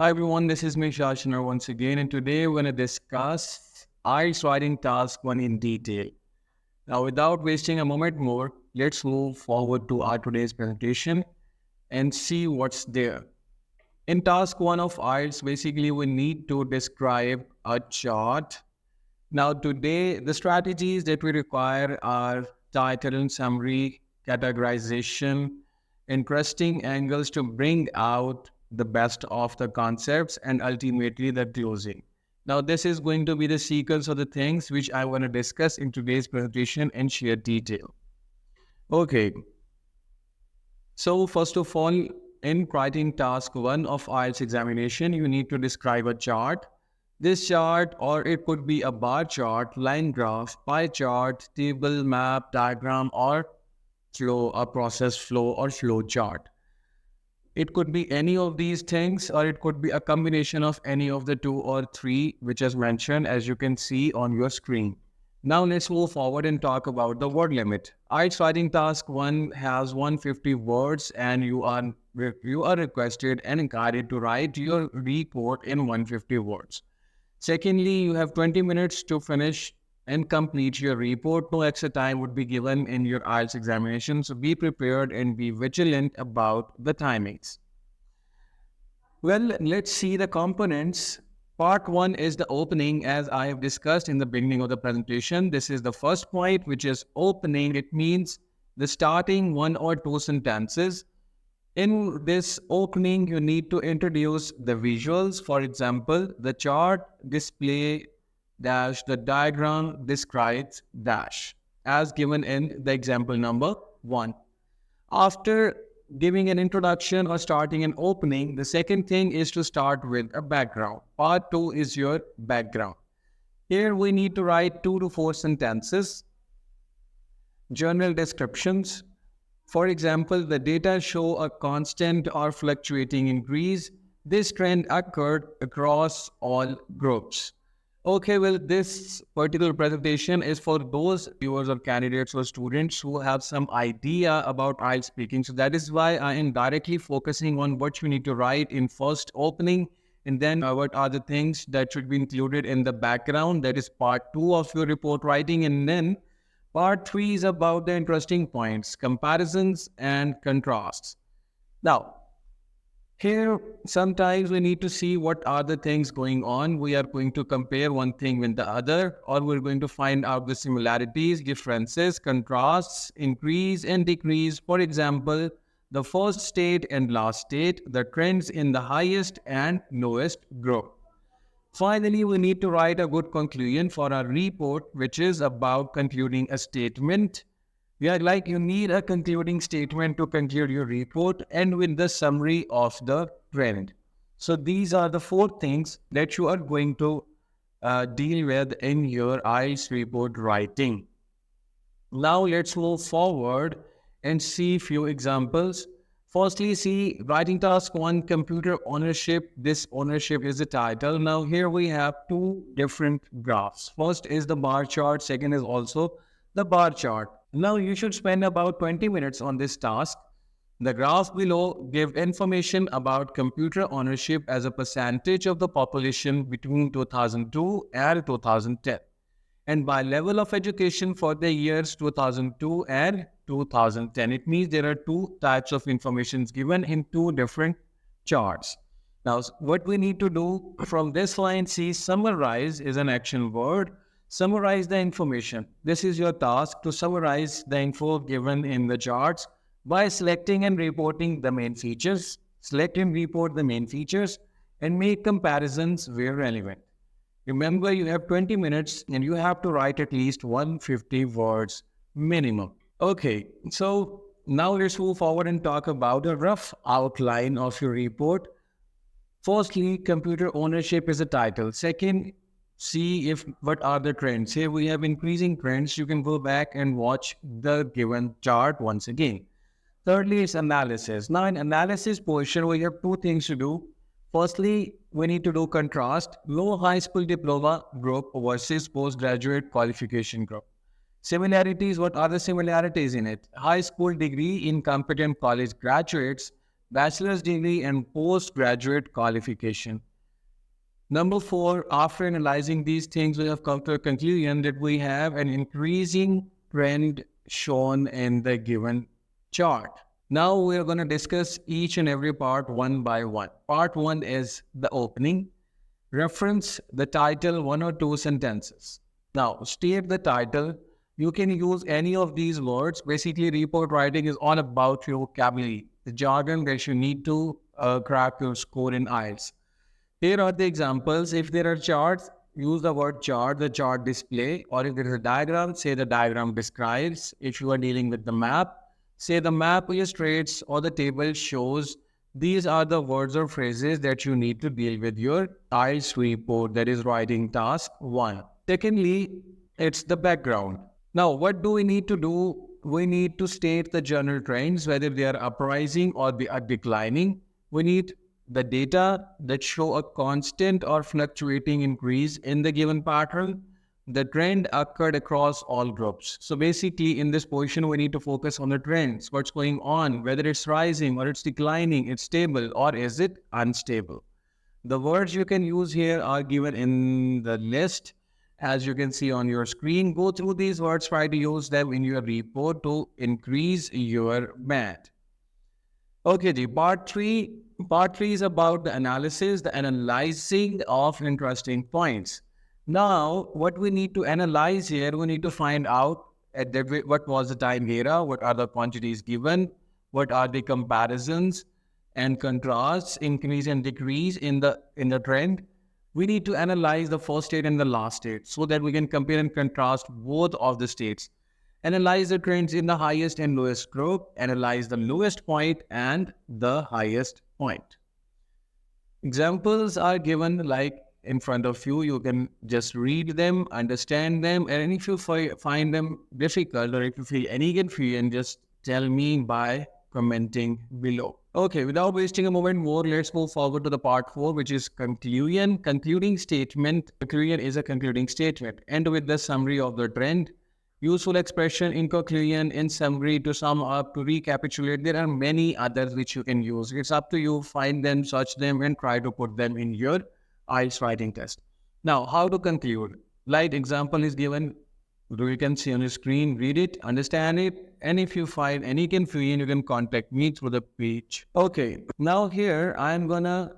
Hi everyone, this is me Sharpen once again, and today we're going to discuss IELTS Writing Task 1 in detail. Now, without wasting a moment more, let's move forward to our today's presentation and see what's there. In Task 1 of IELTS, basically we need to describe a chart. Now, today the strategies that we require are title and summary, categorization, interesting angles to bring out the best of the concepts, and ultimately the closing. Now, this is going to be the sequence of the things which I want to discuss in today's presentation and share detail. Okay, so first of all, in writing task 1 of IELTS examination, you need to describe a chart. This chart, or it could be a bar chart, line graph, pie chart, table, map, diagram, or flow, a process flow or flow chart. It could be any of these things, or it could be a combination of any of the two or three, which is mentioned as you can see on your screen. Now let's move forward and talk about the word limit. IELTS writing task 1 has 150 words, and you are requested and guided to write your report in 150 words. Secondly, you have 20 minutes to finish and complete your report. No extra time would be given in your IELTS examination, so be prepared and be vigilant about the timings. Well, let's see the components. Part 1 is the opening, as I have discussed in the beginning of the presentation. This is the first point, which is opening. It means the starting one or two sentences. In this opening, you need to introduce the visuals. For example, the chart display dash, the diagram describes dash, as given in the example number 1. After giving an introduction or starting an opening, the second thing is to start with a background. Part 2 is your background. Here we need to write 2 to 4 sentences, general descriptions. For example, the data show a constant or fluctuating increase. This trend occurred across all groups. Okay, well, this particular presentation is for those viewers or candidates or students who have some idea about IELTS speaking. So that is why I am directly focusing on what you need to write in first opening, and then what are the things that should be included in the background. That is part 2 of your report writing, and then part 3 is about the interesting points, comparisons and contrasts. Now, here, sometimes we need to see what are the things going on. We are going to compare one thing with the other, or we're going to find out the similarities, differences, contrasts, increase and decrease. For example, the first state and last state, the trends in the highest and lowest group. Finally, we need to write a good conclusion for our report, which is about concluding a statement. You need a concluding statement to conclude your report, and with the summary of the trend. So these are the 4 things that you are going to deal with in your IELTS report writing. Now let's move forward and see few examples. Firstly, see writing task 1, computer ownership. This ownership is the title. Now here we have 2 different graphs. First is the bar chart. Second is also the bar chart. Now you should spend about 20 minutes on this task. The graph below give information about computer ownership as a percentage of the population between 2002 and 2010, and by level of education for the years 2002 and 2010. It means there are 2 types of information given in 2 different charts. Now, what we need to do from this line, see, summarize is an action word. Summarize the information. This is your task, to summarize the info given in the charts by selecting and reporting the main features. Select and report the main features and make comparisons where relevant. Remember, you have 20 minutes and you have to write at least 150 words minimum. Okay, so now let's move forward and talk about a rough outline of your report. Firstly, computer ownership is a title. Second, see if what are the trends. Here we have increasing trends. You can go back and watch the given chart once again. Thirdly is analysis. Now in analysis portion, we have 2 things to do. Firstly, we need to do contrast, low high school diploma group versus postgraduate qualification group. Similarities, what are the similarities in it? High school degree in competent college graduates bachelor's degree, and postgraduate qualification. Number four, after analyzing these things, we have come to a conclusion that we have an increasing trend shown in the given chart. Now we are going to discuss each and every part one by one. Part one is the opening. Reference the title, one or two sentences. Now, state the title. You can use any of these words. Basically, report writing is all about your vocabulary, the jargon that you need to crack your score in IELTS. Here are the examples. If there are charts, use the word chart, the chart display, or if there is a diagram, say the diagram describes. If you are dealing with the map, say the map illustrates or the table shows. These are the words or phrases that you need to deal with your IELTS report, that is writing task 1. Secondly, it's the background. Now, what do we need to do? We need to state the general trends, whether they are uprising or they are declining. We need the data that show a constant or fluctuating increase in the given pattern. The trend occurred across all groups. So basically, in this position, we need to focus on the trends, what's going on, whether it's rising or it's declining, it's stable or is it unstable. The words you can use here are given in the list, as you can see on your screen. Go through these words, try to use them in your report to increase your math. Okay, ji, part three. Part three is about the analysis, the analyzing of interesting points. Now, what we need to analyze here, we need to find out what was the time era, what are the quantities given, what are the comparisons and contrasts, increase and decrease in the trend. We need to analyze the first state and the last state so that we can compare and contrast both of the states. Analyze the trends in the highest and lowest group. Analyze the lowest point and the highest point. Examples are given like in front of you. You can just read them, understand them, and if you find them difficult or if you feel any confusion, just tell me by commenting below. Okay, without wasting a moment more, let's move forward to the part 4, which is conclusion. Concluding statement. Conclusion is a concluding statement. End with the summary of the trend. Useful expression in conclusion, in summary, to sum up, to recapitulate. There are many others which you can use. It's up to you. Find them, search them, and try to put them in your IELTS writing test. Now, how to conclude? Light example is given. You can see on your screen, read it, understand it, and if you find any confusion, you can contact me through the page. Okay, now here I'm gonna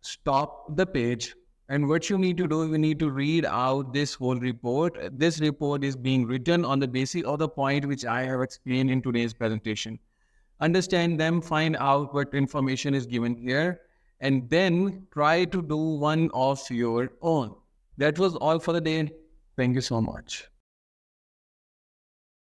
stop the page. And what you need to do, you need to read out this whole report. This report is being written on the basis of the point which I have explained in today's presentation. Understand them, find out what information is given here, and then try to do one of your own. That was all for the day. Thank you so much.